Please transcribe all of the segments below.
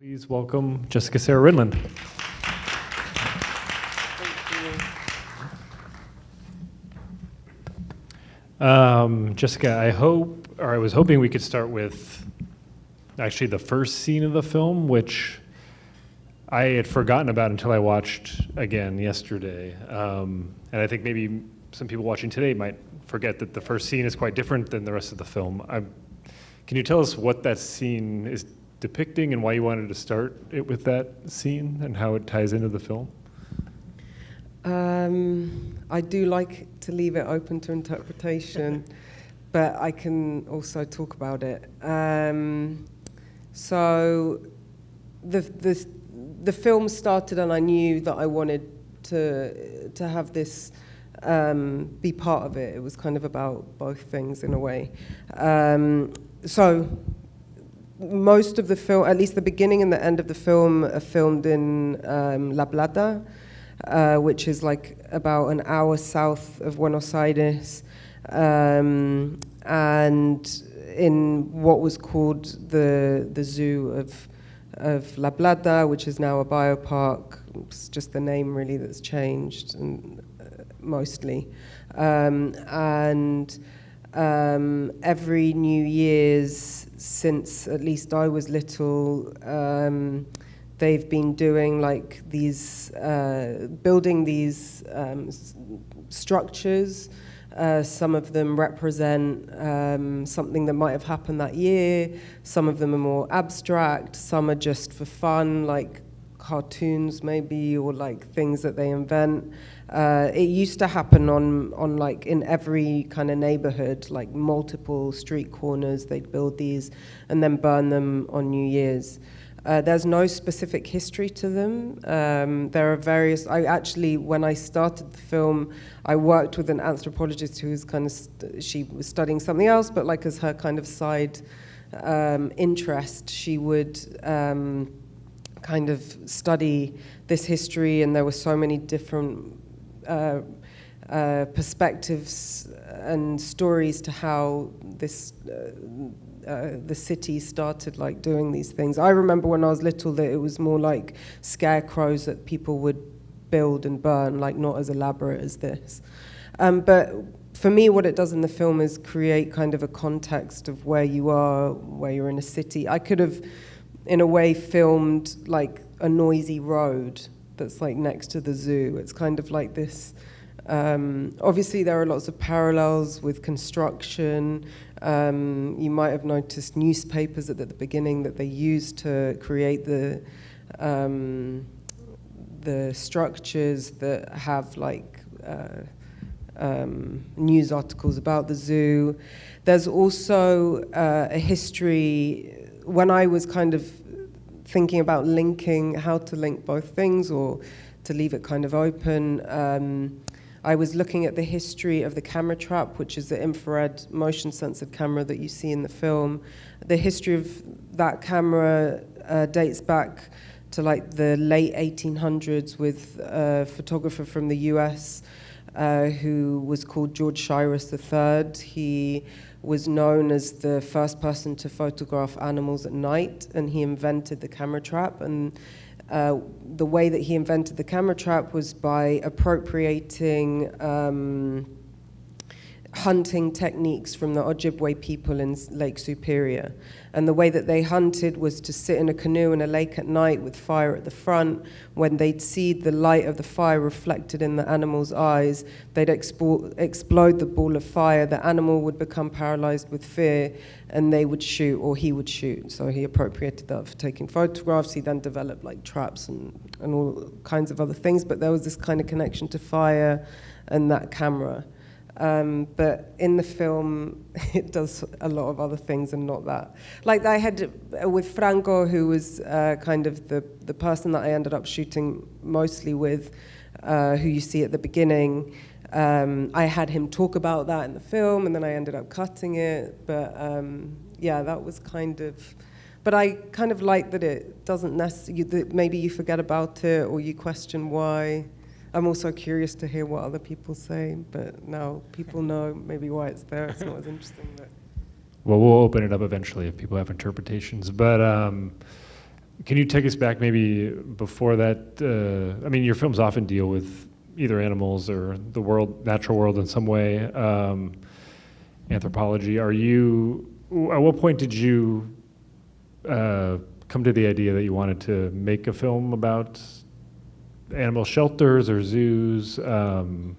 Please welcome Jessica Sarah Rinland. Jessica, I was hoping we could start with actually the first scene of the film, which I had forgotten about until I watched again yesterday. And I think maybe some people watching today might forget that the first scene is quite different than the rest of the film. Can you tell us what that scene is depicting and why you wanted to start it with that scene and how it ties into the film? I do like to leave it open to interpretation, but I can also talk about it. So the film started, and I knew that I wanted to have this be part of it. It was kind of about both things in a way. So most of the film, at least the beginning and the end of the film, are filmed in La Plata, which is like about an hour south of Buenos Aires, and in what was called the zoo of La Plata, which is now a biopark. It's just the name really that's changed, and mostly. Every New Year's since at least I was little, they've been doing like these, building these structures. Some of them represent something that might have happened that year. Some of them are more abstract. Some are just for fun, like cartoons maybe, or like things that they invent. It used to happen on like in every kind of neighborhood, like multiple street corners. They'd build these and then burn them on New Year's. There's no specific history to them. There are various. When I started the film, I worked with an anthropologist who was kind of she was studying something else, but like as her kind of side interest, she would kind of study this history, and there were so many different perspectives and stories to how this the city started like doing these things. I remember when I was little that it was more like scarecrows that people would build and burn, like not as elaborate as this. But for me, what it does in the film is create kind of a context of where you are, where you're in a city. I could have, in a way, filmed like a noisy road that's like next to the zoo. It's kind of like this. Obviously, there are lots of parallels with construction. You might have noticed newspapers at the beginning that they used to create the structures that have like news articles about the zoo. There's also a history. When I was kind of thinking about how to link both things or to leave it kind of open, I was looking at the history of the camera trap, which is the infrared motion-censored camera that you see in the film. The history of that camera dates back to like the late 1800s with a photographer from the US who was called George Cyrus III. He was known as the first person to photograph animals at night, and he invented the camera trap. And the way that he invented the camera trap was by appropriating hunting techniques from the Ojibwe people in Lake Superior. And the way that they hunted was to sit in a canoe in a lake at night with fire at the front. When they'd see the light of the fire reflected in the animal's eyes, they'd explode the ball of fire. The animal would become paralyzed with fear, and they would shoot, or he would shoot. So he appropriated that for taking photographs. He then developed like traps and all kinds of other things. But there was this kind of connection to fire and that camera. But in the film, it does a lot of other things and not that. Like I had with Franco, who was kind of the person that I ended up shooting mostly with, who you see at the beginning. I had him talk about that in the film, and then I ended up cutting it. But yeah, that was kind of. But I kind of like that it doesn't necessarily. Maybe you forget about it or you question why. I'm also curious to hear what other people say, but now people know maybe why it's there. It's not as interesting. But. Well, we'll open it up eventually if people have interpretations. But can you take us back maybe before that? I mean, your films often deal with either animals or the world, natural world in some way, anthropology. At what point did you come to the idea that you wanted to make a film about animal shelters or zoos? And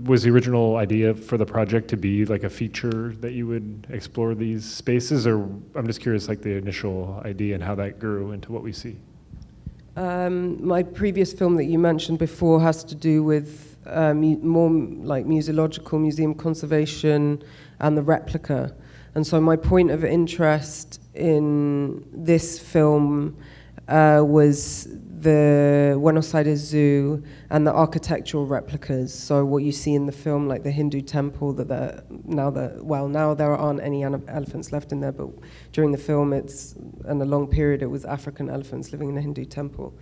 was the original idea for the project to be like a feature that you would explore these spaces? Or I'm just curious, like the initial idea and how that grew into what we see. My previous film that you mentioned before has to do with more like museological, museum conservation, and the replica. And so my point of interest in this film was the Buenos Aires Zoo and the architectural replicas. So what you see in the film, like the Hindu temple, now there aren't any elephants left in there, but during the film, and a long period, it was African elephants living in the Hindu temple.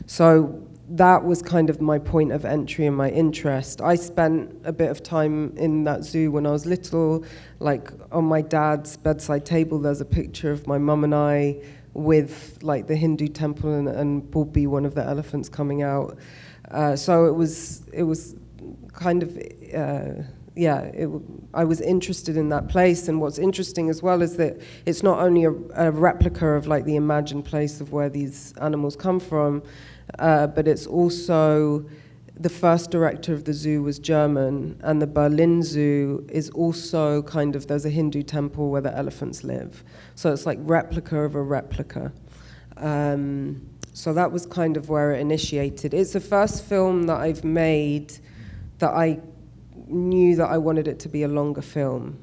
So that was kind of my point of entry and my interest. I spent a bit of time in that zoo when I was little. Like on my dad's bedside table, there's a picture of my mum and I with like the Hindu temple and Bobby, one of the elephants, coming out. So it was kind of, I was interested in that place. And what's interesting as well is that it's not only a replica of like the imagined place of where these animals come from, but it's also the first director of the zoo was German, and the Berlin Zoo is also kind of, there's a Hindu temple where the elephants live. So it's like replica of a replica. So that was kind of where it initiated. It's the first film that I've made that I knew that I wanted it to be a longer film.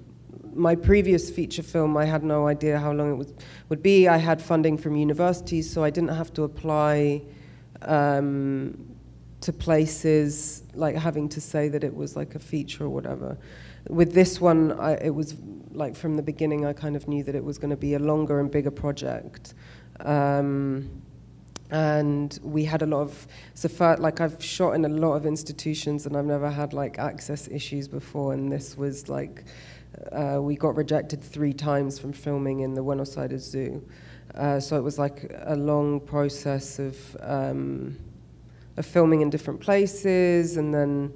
My previous feature film, I had no idea how long it would be. I had funding from universities, so I didn't have to apply to places, like having to say that it was like a feature or whatever. With this one, it was like from the beginning, I kind of knew that it was going to be a longer and bigger project. And we had a lot of, like I've shot in a lot of institutions and I've never had like access issues before, and this was like, we got rejected 3 times from filming in the Buenos Aires Zoo. So it was like a long process of filming in different places, and then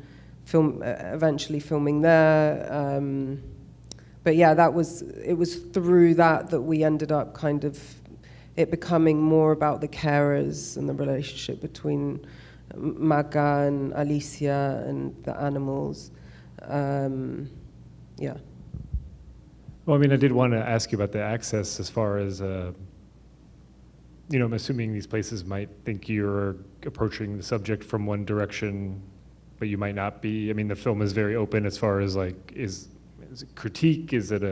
eventually filming there. But yeah, it was through that we ended up kind of it becoming more about the carers and the relationship between Maga and Alicia and the animals. Yeah. Well, I mean, I did want to ask you about the access as far as, I'm assuming these places might think you're approaching the subject from one direction, but you might not be. I mean, the film is very open as far as like, is it critique? Is it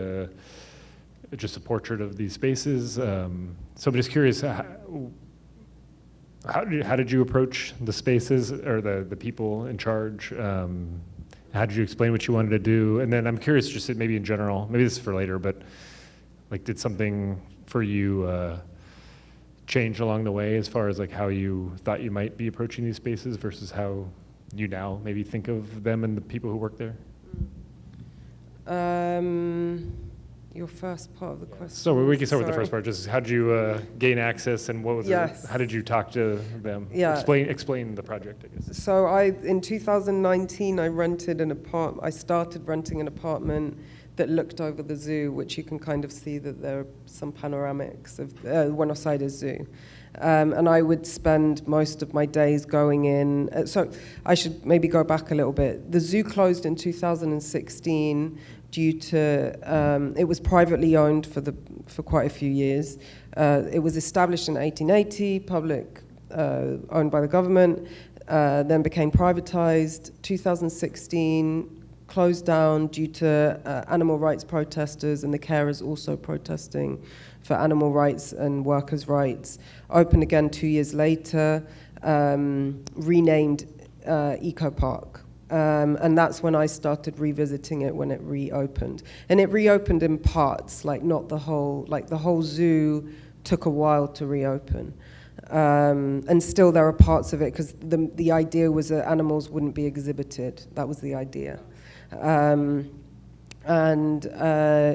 just a portrait of these spaces? So I'm just curious, how did you approach the spaces or the people in charge? How did you explain what you wanted to do? And then I'm curious, just maybe in general, maybe this is for later, but like, did something for you change along the way as far as like how you thought you might be approaching these spaces versus how you now maybe think of them and the people who work there? Your first part of the question. So we can start with the first part. Just how did you gain access, and what was Yes. how did you talk to them? Yeah. Explain the project, I guess. So in 2019, I started renting an apartment that looked over the zoo, which you can kind of see that there are some panoramics of Buenos Aires Zoo. And I would spend most of my days going in. So I should maybe go back a little bit. The zoo closed in 2016 due to, it was privately owned for quite a few years. It was established in 1880, owned by the government, then became privatized. 2016, closed down due to animal rights protesters and the carers also protesting for animal rights and workers' rights. Opened again 2 years later, renamed Eco Park. And that's when I started revisiting it when it reopened. And it reopened in parts, like not the whole, like the whole zoo took a while to reopen. And still there are parts of it, because the idea was that animals wouldn't be exhibited. That was the idea. And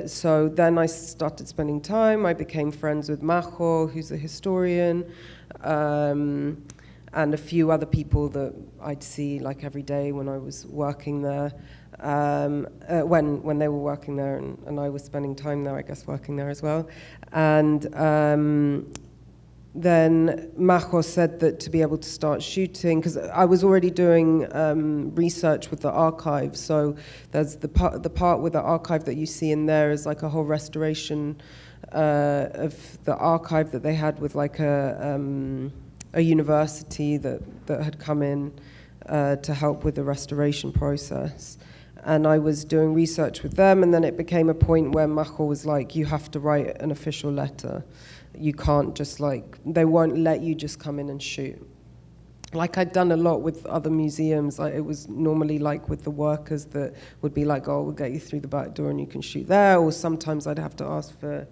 so then I started spending time. I became friends with Majo, who's a historian, and a few other people that I'd see like every day when I was working there, when they were working there, and I was spending time there, I guess, working there as well. And then Majo said that to be able to start shooting, because I was already doing research with the archive, so there's the part with the archive that you see in there is like a whole restoration of the archive that they had with like a university that had come in to help with the restoration process. And I was doing research with them, and then it became a point where Majo was like, you have to write an official letter. You can't just they won't let you just come in and shoot. Like I'd done a lot with other museums, it was normally like with the workers that would be like, oh, we'll get you through the back door and you can shoot there, or sometimes I'd have to ask for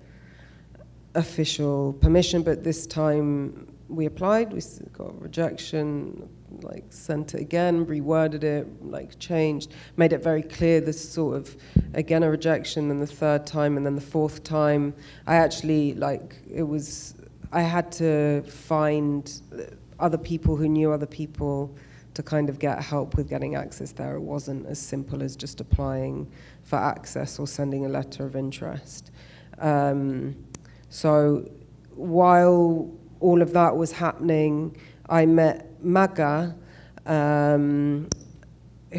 official permission, but this time we applied, we got rejection, sent it again, reworded it, changed, made it very clear this sort of, again, a rejection, and the third time, and then the fourth time. I actually, I had to find other people who knew other people to kind of get help with getting access there. It wasn't as simple as just applying for access or sending a letter of interest. So while all of that was happening, I met Maga,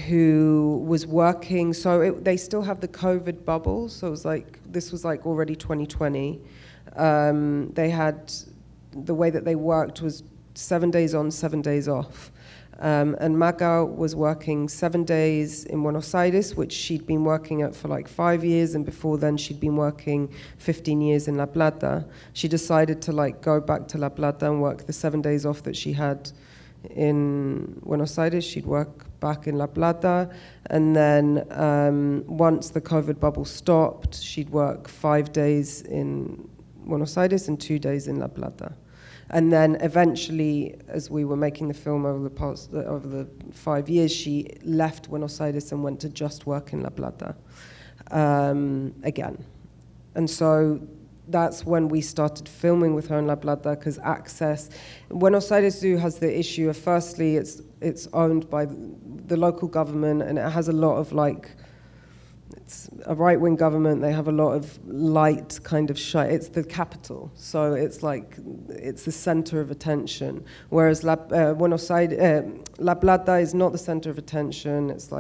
who was working. So they still have the COVID bubble. So it was this was already 2020. They had, the way that they worked was 7 days on, 7 days off. And Maga was working 7 days in Buenos Aires, which she'd been working at for 5 years, and before then she'd been working 15 years in La Plata. She decided to go back to La Plata and work the 7 days off that she had in Buenos Aires. She'd work back in La Plata, and then once the COVID bubble stopped, she'd work 5 days in Buenos Aires and 2 days in La Plata. And then eventually, as we were making the film over the 5 years, she left Buenos Aires and went to just work in La Plata again. And so that's when we started filming with her in La Plata, because access. Buenos Aires Zoo has the issue of, firstly, it's owned by the local government, and it has a lot of it's a right-wing government. They have a lot of light kind of it's the capital, so it's it's the center of attention. Whereas Buenos Aires, La Plata is not the center of attention. It's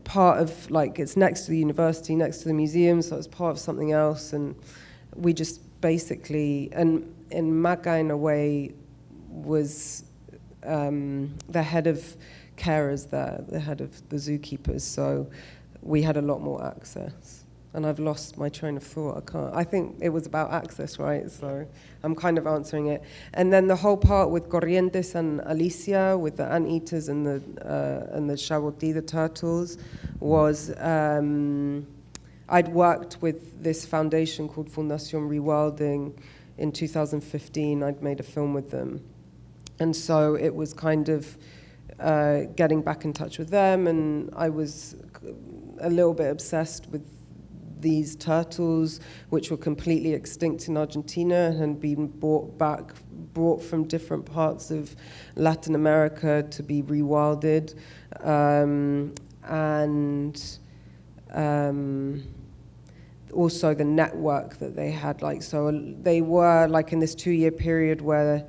part of it's next to the university, next to the museum, so it's part of something else. And we just basically, and Maga in a way was the head of carers there, the head of the zookeepers. So we had a lot more access. And I've lost my train of thought. I think it was about access, right? So I'm kind of answering it. And then the whole part with Corrientes and Alicia, with the anteaters and the Chabotí, the turtles, was I'd worked with this foundation called Fundación Rewilding in 2015. I'd made a film with them. And so it was kind of getting back in touch with them, and I was a little bit obsessed with these turtles, which were completely extinct in Argentina and been brought from different parts of Latin America to be rewilded. And also the network that they had, so they were in this 2-year period where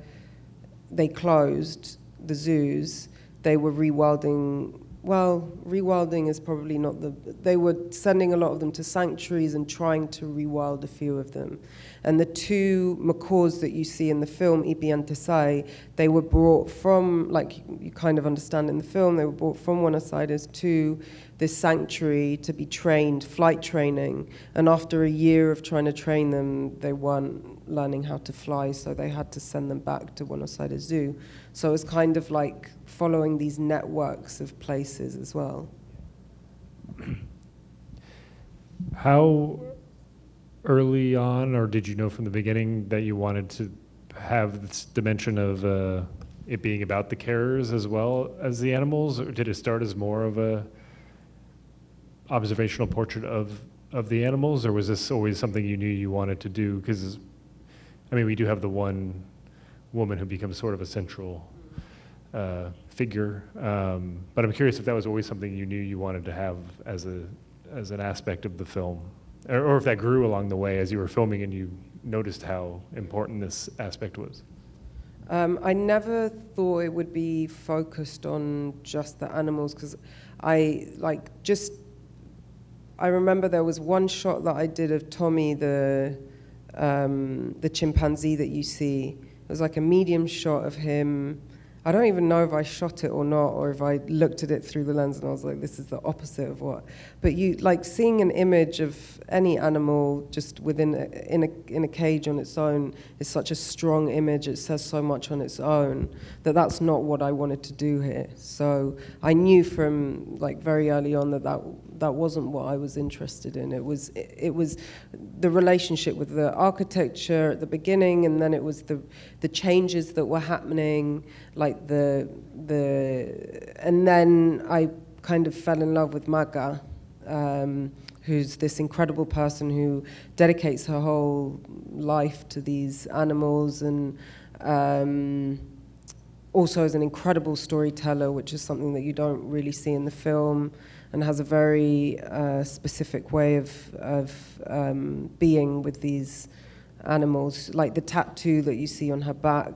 they closed the zoos. They were rewilding. Well, rewilding is probably not they were sending a lot of them to sanctuaries and trying to rewild a few of them. And the 2 macaws that you see in the film, Ipi and Tesai, they were brought from, you kind of understand in the film, they were brought from Buenos Aires to this sanctuary to be trained, flight training. And after a year of trying to train them, they weren't learning how to fly, so they had to send them back to Buenos Aires Zoo. So it's kind of following these networks of places as well. How early on, or did you know from the beginning that you wanted to have this dimension of it being about the carers as well as the animals, or did it start as more of a observational portrait of the animals, or was this always something you knew you wanted to do? Because, I mean, we do have the one woman who becomes sort of a central figure, but I'm curious if that was always something you knew you wanted to have as an aspect of the film, or if that grew along the way as you were filming and you noticed how important this aspect was. I never thought it would be focused on just the animals, because I remember there was one shot that I did of Tommy, the chimpanzee that you see. It was like a medium shot of him. I don't even know if I shot it or not, or if I looked at it through the lens and I was like, this is the opposite of what. But you, like, seeing an image of any animal just in a cage on its own is such a strong image. It says so much on its own that's not what I wanted to do here. So I knew from like very early on that wasn't what I was interested in. It was the relationship with the architecture at the beginning, and then it was the changes that were happening, like and then I kind of fell in love with Maga, who's this incredible person who dedicates her whole life to these animals, and also is an incredible storyteller, which is something that you don't really see in the film, and has a very specific way of being with these animals, like the tattoo that you see on her back,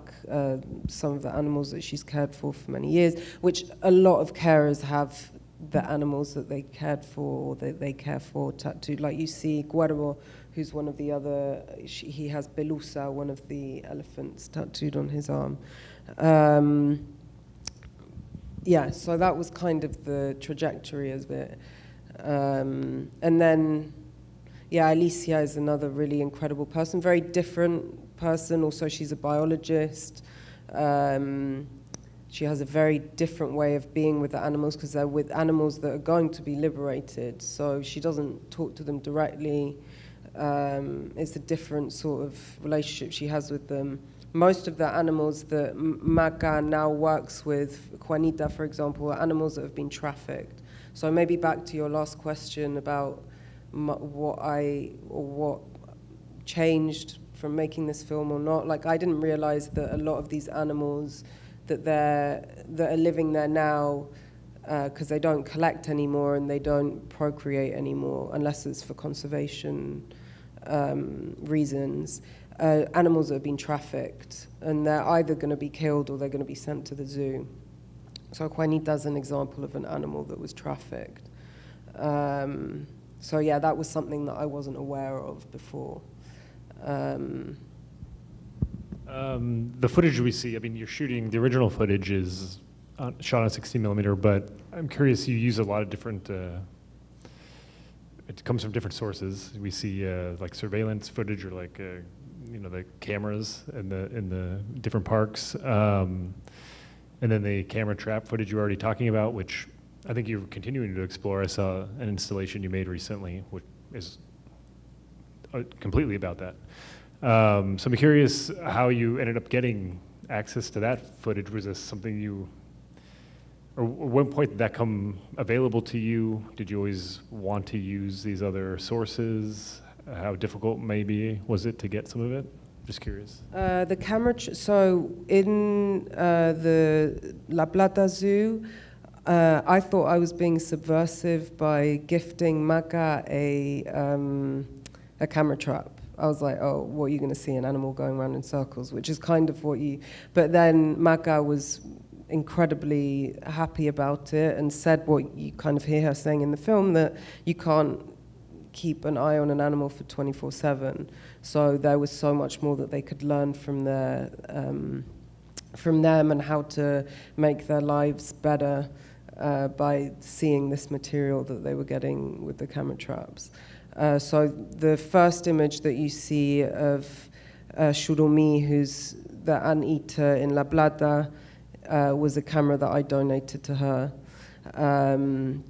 some of the animals that she's cared for many years, which a lot of carers have the animals that they cared for, or that they care for tattooed. Like you see Guerrero, who's one of the other, he has Belusa, one of the elephants, tattooed on his arm. Yeah, so that was kind of the trajectory of it. And then, yeah, Alicia is another really incredible person, very different person. Also, she's a biologist. She has a very different way of being with the animals, because they're with animals that are going to be liberated. So she doesn't talk to them directly. It's a different sort of relationship she has with them. Most of the animals that Maga now works with, Juanita, for example, are animals that have been trafficked. So maybe back to your last question about what changed from making this film or not. Like, I didn't realize that a lot of these animals that are living there now, because they don't collect anymore and they don't procreate anymore unless it's for conservation reasons. Animals that have been trafficked, and they're either going to be killed or they're going to be sent to the zoo. So Juanita's an example of an animal that was trafficked. So yeah, that was something that I wasn't aware of before. The footage we see, I mean, you're shooting, the original footage is shot on 16 millimeter, but I'm curious, you use a lot of different, it comes from different sources. We see like surveillance footage, or like, the cameras in the different parks. And then the camera trap footage you were already talking about, which I think you're continuing to explore. I saw an installation you made recently, which is completely about that. So I'm curious how you ended up getting access to that footage. Was this something or at what point did that come available to you? Did you always want to use these other sources? How difficult maybe was it to get some of it? Just curious. The camera, so in the La Plata Zoo, I thought I was being subversive by gifting Maga a camera trap. I was like, oh, what are you going to see? An animal going around in circles, which is kind of what you... But then Maga was incredibly happy about it and said what you kind of hear her saying in the film, that you can't keep an eye on an animal for 24/7. So there was so much more that they could learn from them and how to make their lives better by seeing this material that they were getting with the camera traps. So the first image that you see of Shurumi, who's the anteater in La Plata, was a camera that I donated to her, and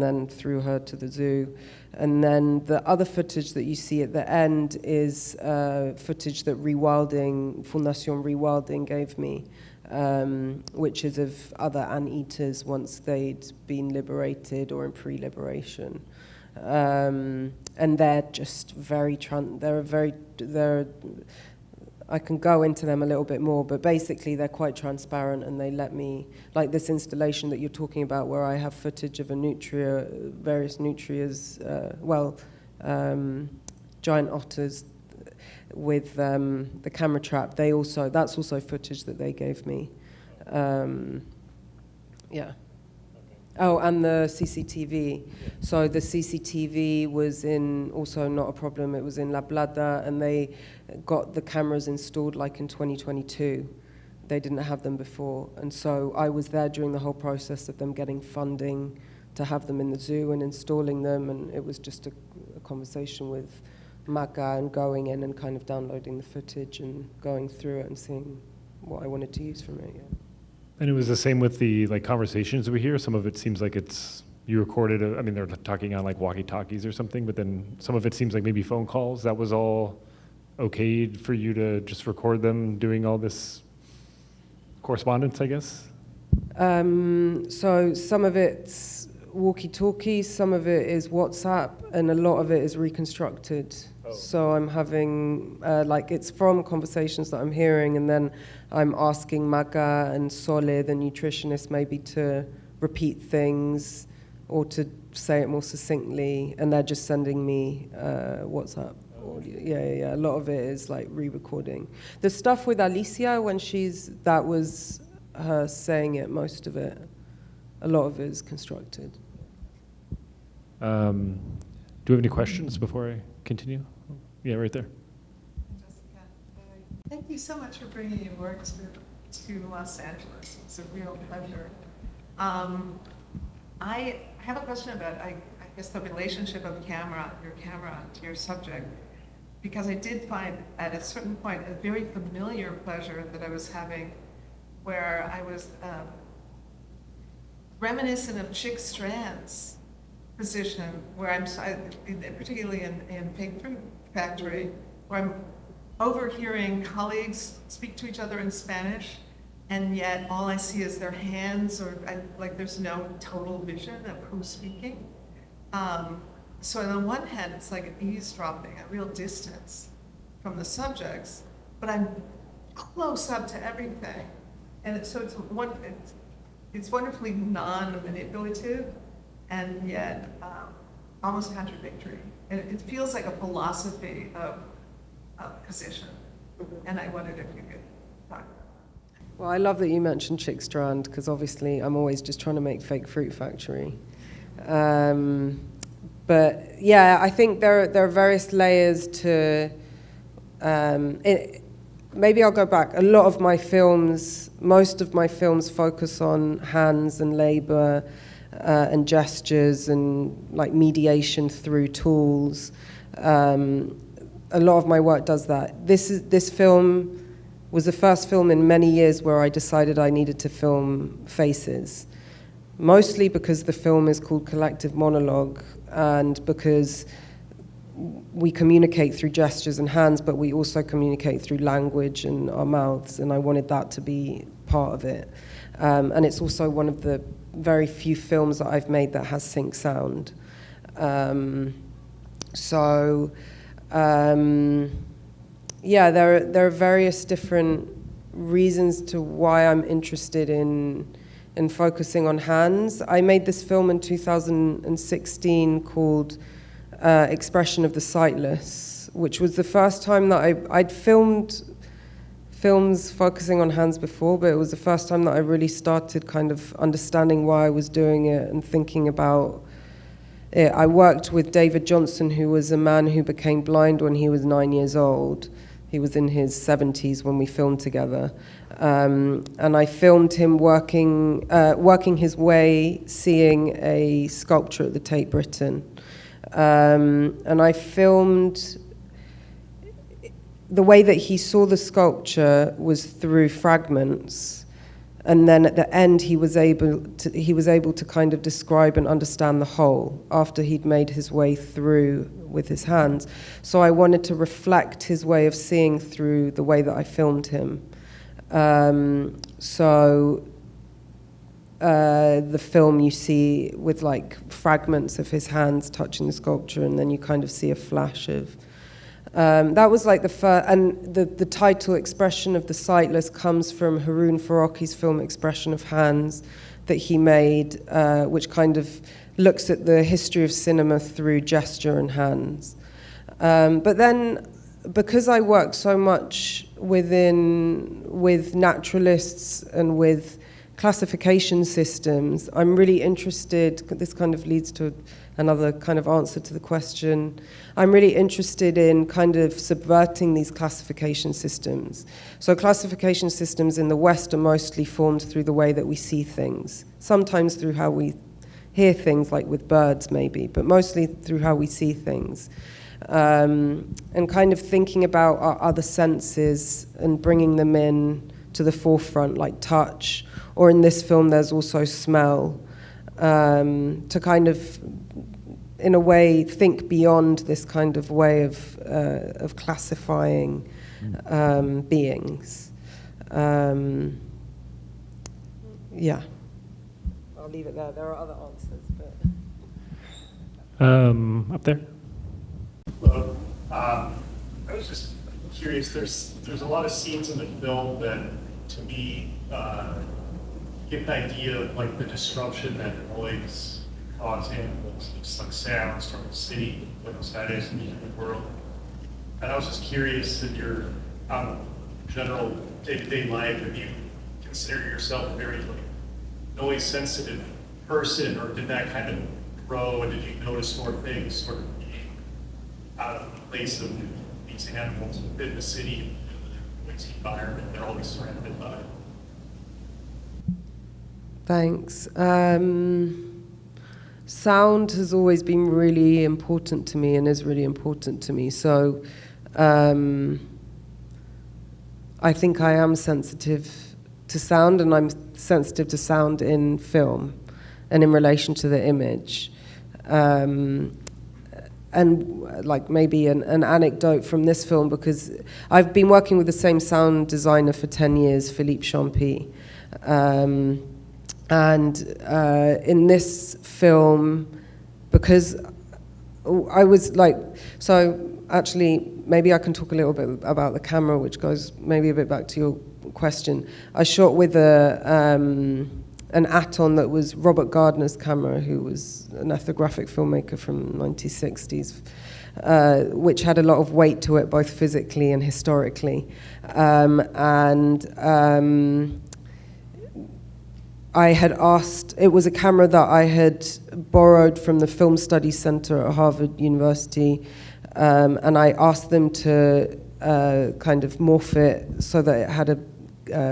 then through her to the zoo. And then the other footage that you see at the end is footage that Fondation Rewilding gave me, which is of other anteaters once they'd been liberated or in pre-liberation. And they're just I can go into them a little bit more, but basically they're quite transparent, and they let me, like this installation that you're talking about where I have footage of various nutrias, giant otters with the camera trap. That's also footage that they gave me. Yeah. Oh, and the CCTV. So the CCTV was also not a problem. It was in La Blada, and they got the cameras installed like in 2022. They didn't have them before. And so I was there during the whole process of them getting funding to have them in the zoo and installing them. And it was just a conversation with Maga and going in and kind of downloading the footage and going through it and seeing what I wanted to use from it. Yeah. And it was the same with the conversations we hear. Some of it seems like you recorded. They're talking on like walkie-talkies or something, but then some of it seems like maybe phone calls. That was all okayed for you to just record them doing all this correspondence, I guess? So some of it's walkie-talkie, some of it is WhatsApp, and a lot of it is reconstructed. Oh. So I'm having, it's from conversations that I'm hearing, and then I'm asking Maga and Sole, the nutritionist, maybe to repeat things or to say it more succinctly, and they're just sending me WhatsApp. Yeah. A lot of it is like re-recording. The stuff with Alicia, that was her saying it, most of it. A lot of it is constructed. Do we have any questions before I continue? Yeah, right there. Jessica, thank you so much for bringing your work to Los Angeles. It's a real pleasure. I have a question about, I guess, the relationship of your camera to your subject, because I did find at a certain point a very familiar pleasure that I was having, where I was reminiscent of Chick Strand's position, where I'm particularly in Pig Fruit Factory, where I'm overhearing colleagues speak to each other in Spanish, and yet all I see is their hands, there's no total vision of who's speaking. So on the one hand, it's like eavesdropping at real distance from the subjects, but I'm close up to everything. And it's wonderfully non-manipulative, and yet almost contradictory. And it feels like a philosophy of position. And I wondered if you could talk about that. Well, I love that you mentioned Chick Strand, because obviously I'm always just trying to make Fake Fruit Factory. But yeah, I think there are various layers to maybe I'll go back. Most of my films focus on hands and labor and gestures and like mediation through tools. A lot of my work does that. This film was the first film in many years where I decided I needed to film faces, mostly because the film is called Collective Monologue, and because we communicate through gestures and hands, but we also communicate through language and our mouths, and I wanted that to be part of it. And it's also one of the very few films that I've made that has sync sound. There are various different reasons to why I'm interested in focusing on hands. I made this film in 2016 called Expression of the Sightless, which was the first time that I'd filmed films focusing on hands before, but it was the first time that I really started kind of understanding why I was doing it and thinking about it. I worked with David Johnson, who was a man who became blind when he was 9 years old. He was in his 70s when we filmed together. And I filmed him working his way, seeing a sculpture at the Tate Britain. And I filmed the way that he saw the sculpture was through fragments. And then at the end, he was able to kind of describe and understand the whole after he'd made his way through with his hands. So I wanted to reflect his way of seeing through the way that I filmed him. The film you see with like fragments of his hands touching the sculpture, and then you kind of see a flash of. That was like the first, and the title Expression of the Sightless comes from Haroon Farocki's film Expression of Hands that he made, which kind of looks at the history of cinema through gesture and hands. But then, because I work so much with naturalists and with classification systems, I'm really interested, this kind of leads to another kind of answer to the question. I'm really interested in kind of subverting these classification systems. So classification systems in the West are mostly formed through the way that we see things, sometimes through how we hear things, like with birds maybe, but mostly through how we see things. And kind of thinking about our other senses and bringing them in to the forefront, like touch, or in this film there's also smell, to kind of, in a way, think beyond this kind of way of classifying beings. Yeah, I'll leave it there. There are other answers, but up there. Well, I was just curious. There's a lot of scenes in the film that, to me, get an idea of like the disruption that noise cause animals, just like sounds from the city, what that is in the human world. And I was just curious, in your general day-to-day life, if you consider yourself a very like noise-sensitive person, or did that kind of grow, and did you notice more things sort of being out of the place of these animals within the city, the noisy environment they're always surrounded by? Thanks. Sound has always been really important to me and is really important to me. So I think I am sensitive to sound, and I'm sensitive to sound in film and in relation to the image. And like maybe an anecdote from this film, because I've been working with the same sound designer for 10 years, Philippe Champy. And in this film, because I was like, so actually, maybe I can talk a little bit about the camera, which goes maybe a bit back to your question. I shot with an Aton that was Robert Gardner's camera, who was an ethnographic filmmaker from the 1960s, which had a lot of weight to it, both physically and historically. I had asked, it was a camera that I had borrowed from the Film Studies Center at Harvard University, and I asked them to kind of morph it so that it had a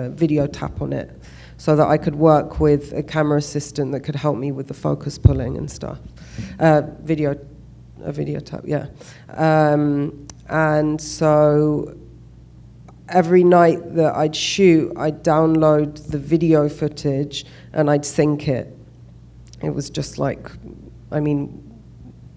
video tap on it, so that I could work with a camera assistant that could help me with the focus pulling and stuff. A video tap, yeah. And so every night that I'd shoot, I'd download the video footage and I'd sync it. It was just like, I mean,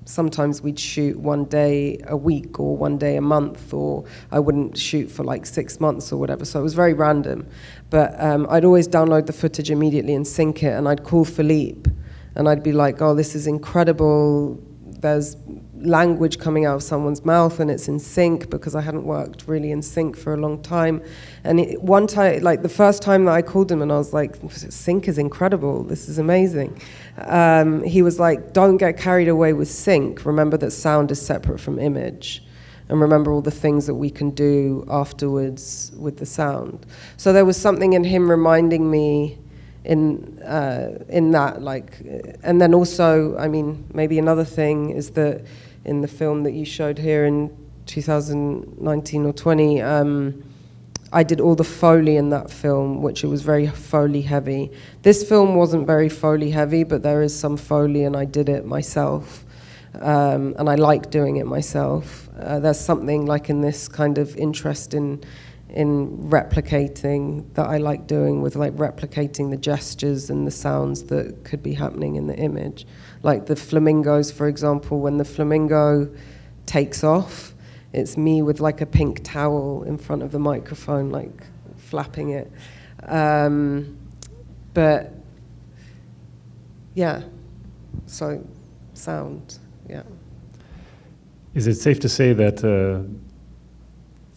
sometimes we'd shoot one day a week or one day a month, or I wouldn't shoot for like 6 months or whatever, so it was very random. But I'd always download the footage immediately and sync it, and I'd call Philippe, and I'd be like, oh, this is incredible. There's language coming out of someone's mouth and it's in sync, because I hadn't worked really in sync for a long time. And one time, like the first time that I called him and I was like, sync is incredible, this is amazing. He was like, don't get carried away with sync. Remember that sound is separate from image. And remember all the things that we can do afterwards with the sound. So there was something in him reminding me in that, like, and then also, I mean, maybe another thing is that in the film that you showed here in 2019 or 20, I did all the Foley in that film, which it was very Foley heavy. This film wasn't very Foley heavy, but there is some Foley, and I did it myself. And I like doing it myself. There's something like in this kind of interest in replicating that I like doing with like replicating the gestures and the sounds that could be happening in the image. Like the flamingos, for example, when the flamingo takes off, it's me with like a pink towel in front of the microphone, like flapping it. But yeah, so sound, yeah. Is it safe to say that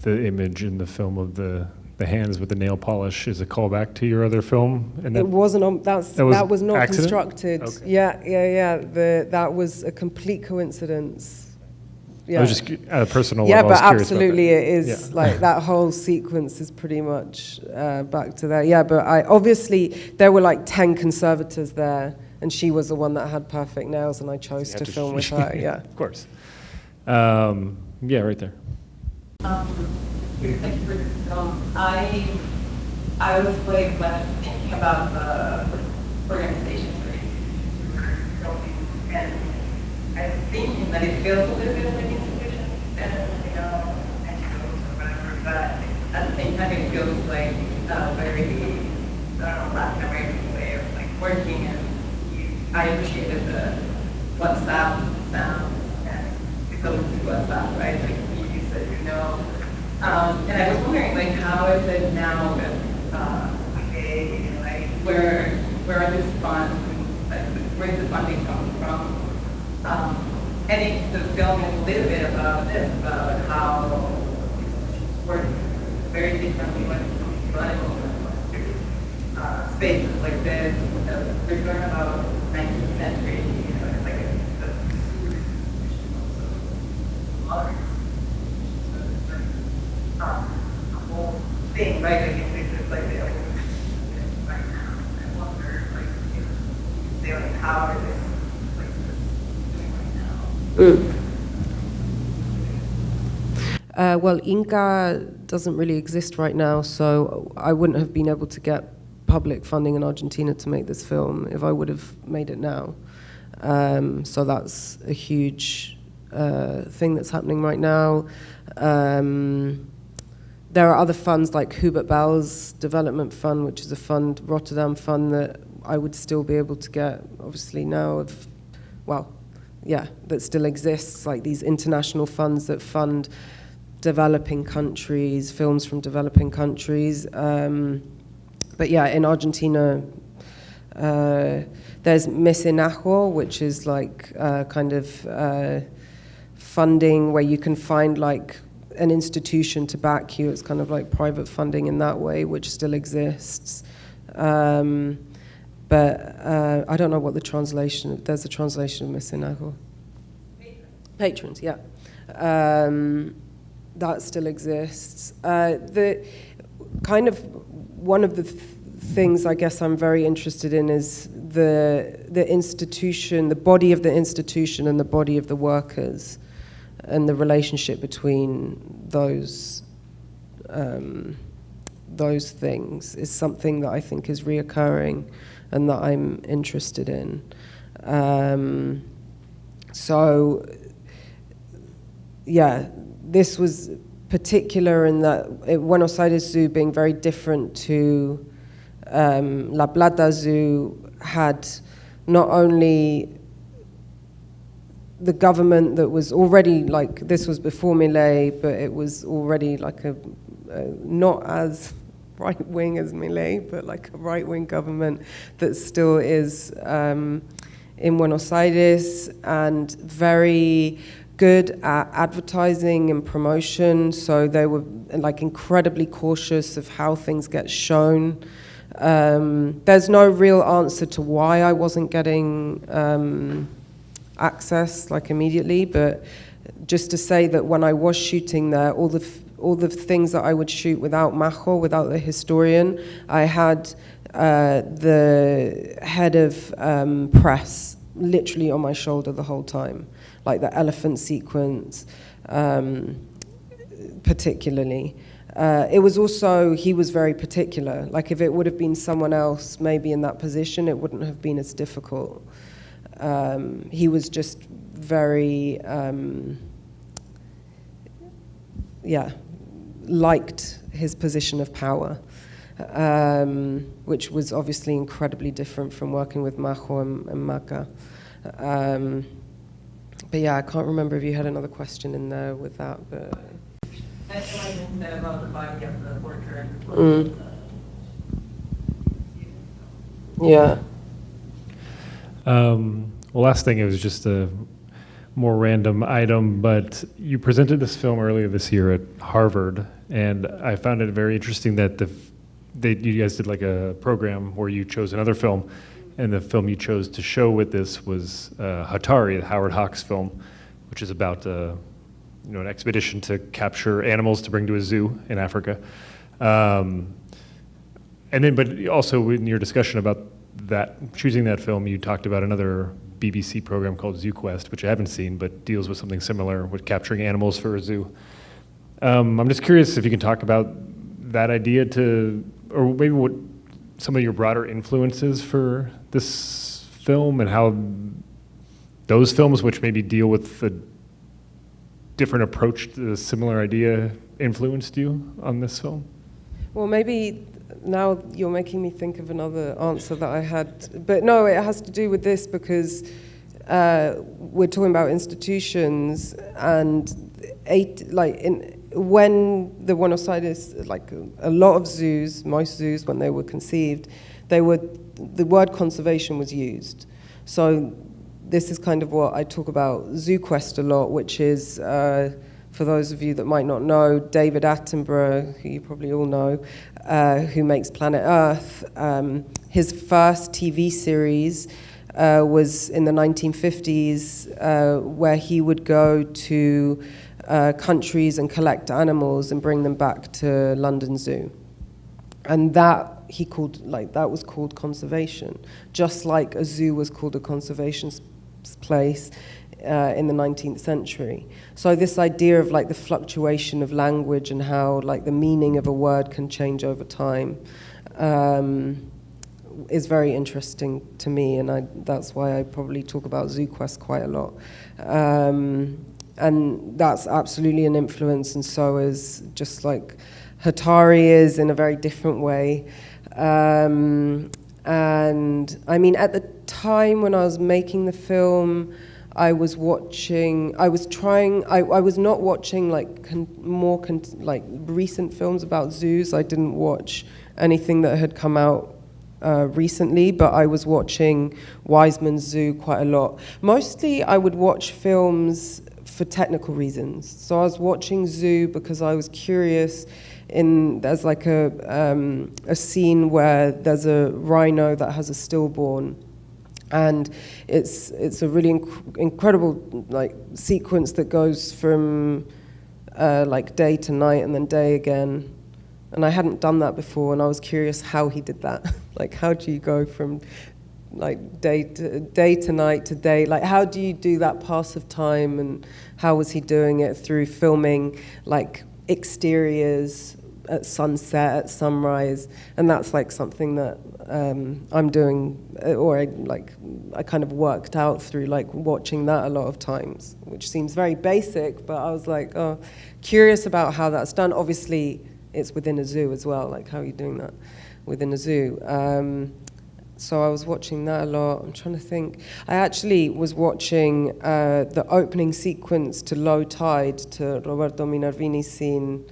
the image in the film of the hands with the nail polish is a callback to your other film? And It wasn't on. That was not accident? constructed. Okay. Yeah. That was a complete coincidence. Yeah. I was just at a personal Yeah, level. I was but curious about absolutely, that. it is Yeah. like that whole sequence is pretty much back to that. Yeah, but I obviously there were like 10 conservators there, and she was the one that had perfect nails, and I chose You to had film with her. Yeah. Of course. Yeah, right there. Thank you for this film. I was like thinking about the organization for filming, and I was thinking that it feels a little bit like an institution, and NGOs or whatever, but at the same time it feels like a very Latin American way of like working, and I appreciated the WhatsApp sounds and it goes to WhatsApp, right? Like you said, and I was wondering, like, how is it now with like, where are these funds, like, where is the funding coming from? And the film is a little bit about this, about how institutions work very differently when it comes to animals, spaces like this. They're talking about 19th century, it's like a modern whole thing, right? Like it's just like they right now. I wonder, like, if they like how are this like doing right now? Well, Inca doesn't really exist right now, so I wouldn't have been able to get public funding in Argentina to make this film if I would have made it now. So that's a huge thing that's happening right now. There are other funds like Hubert Bell's Development Fund, which is a fund, Rotterdam fund, that I would still be able to get, obviously now, that still exists, like these international funds that fund developing countries, films from developing countries. But yeah, in Argentina, there's Mecenazgo, which is like kind of funding where you can find like an institution to back you. It's kind of like private funding in that way, which still exists. But I don't know what the translation, there's a translation of Mecenazgo. Patrons, yeah. That still exists. The kind of one of the things I guess I'm very interested in is the institution, the body of the institution and the body of the workers, and the relationship between those things is something that I think is reoccurring and that I'm interested in. So, yeah, this was particular in that Buenos Aires Zoo being very different to La Plata Zoo had not only the government that was already like, this was before Milei, but it was already like a not as right-wing as Milei, but like a right-wing government that still is in Buenos Aires, and very good at advertising and promotion. So they were like incredibly cautious of how things get shown. There's no real answer to why I wasn't getting access like immediately, but just to say that when I was shooting there, all the things that I would shoot without Majo, without the historian, I had the head of press literally on my shoulder the whole time, like the elephant sequence particularly. It was also, he was very particular. Like if it would have been someone else maybe in that position, it wouldn't have been as difficult. He was just very, liked his position of power, which was obviously incredibly different from working with Majo and Maka. But yeah, I can't remember if you had another question in there with that. But that's what I said about the body of the worker. Yeah. Well, last thing, it was just a more random item, but you presented this film earlier this year at Harvard, and I found it very interesting that you guys did like a program where you chose another film, and the film you chose to show with this was Hatari, the Howard Hawks film, which is about an expedition to capture animals to bring to a zoo in Africa. But also in your discussion about that, choosing that film, you talked about another BBC program called ZooQuest, which I haven't seen, but deals with something similar with capturing animals for a zoo. I'm just curious if you can talk about that idea or maybe what some of your broader influences for this film and how those films, which maybe deal with a different approach to a similar idea, influenced you on this film? Well, maybe now you're making me think of another answer that I had. But no, it has to do with this because we're talking about institutions, and when the Buenos Aires, like a lot of zoos, most zoos, when they were conceived, the word conservation was used. So this is kind of what I talk about ZooQuest a lot, which is, for those of you that might not know, David Attenborough, who you probably all know, who makes Planet Earth. His first TV series was in the 1950s, where he would go to countries and collect animals and bring them back to London Zoo. And that was called conservation, just like a zoo was called a conservation place in the 19th century. So this idea of like the fluctuation of language and how like the meaning of a word can change over time is very interesting to me, and that's why I probably talk about ZooQuest quite a lot. And that's absolutely an influence, and so is just like Hatari is in a very different way. And I mean, at the time when I was making the film, I was not watching like more recent films about zoos. I didn't watch anything that had come out recently, but I was watching Wiseman's Zoo quite a lot. Mostly I would watch films for technical reasons. So I was watching Zoo because I was curious. There's like a scene where there's a rhino that has a stillborn, and it's a really incredible like sequence that goes from like day to night and then day again. And I hadn't done that before, and I was curious how he did that. Like, how do you go from like day to night to day? Like, how do you do that pass of time? And how was he doing it through filming like exteriors at sunset, at sunrise? And that's like something that I'm doing, or I kind of worked out through like watching that a lot of times, which seems very basic, but I was like, oh, curious about how that's done. Obviously, it's within a zoo as well, like how are you doing that within a zoo? So I was watching that a lot. I'm trying to think. I actually was watching the opening sequence to Low Tide, to Roberto Minervini's scene,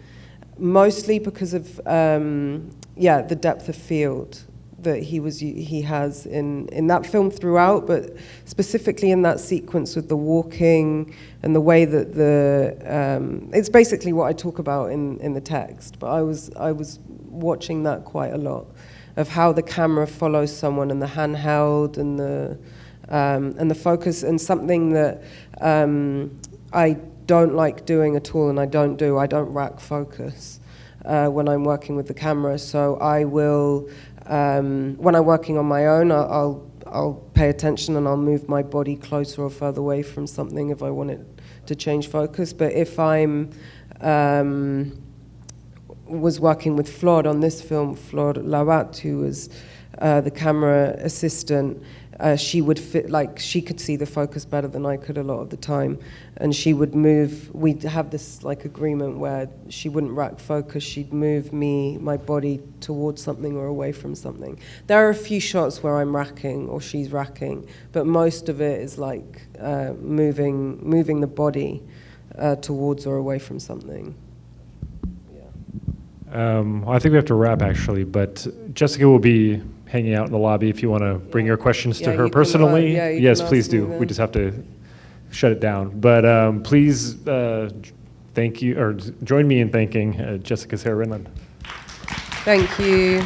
mostly because of the depth of field that he has in that film throughout, but specifically in that sequence with the walking and the way that it's basically what I talk about in the text. But I was watching that quite a lot, of how the camera follows someone and the handheld and the focus, and something that I don't like doing at all, and I don't rack focus when I'm working with the camera. So I will, when I'm working on my own, I'll pay attention and I'll move my body closer or further away from something if I want it to change focus. But if I'm was working with Flor on this film, Flor Labat, who was the camera assistant, she would fit, like, she could see the focus better than I could a lot of the time. And she would move, we'd have this like agreement where she wouldn't rack focus, she'd move my body towards something or away from something. There are a few shots where I'm racking or she's racking, but most of it is like moving the body towards or away from something. I think we have to wrap actually, but Jessica will be hanging out in the lobby if you want to bring your questions to Yeah, her you can, personally. yeah, you Yes, can please ask me do. then. We just have to shut it down. But please thank you, or join me in thanking Jessica Sarah Rinland. Thank you.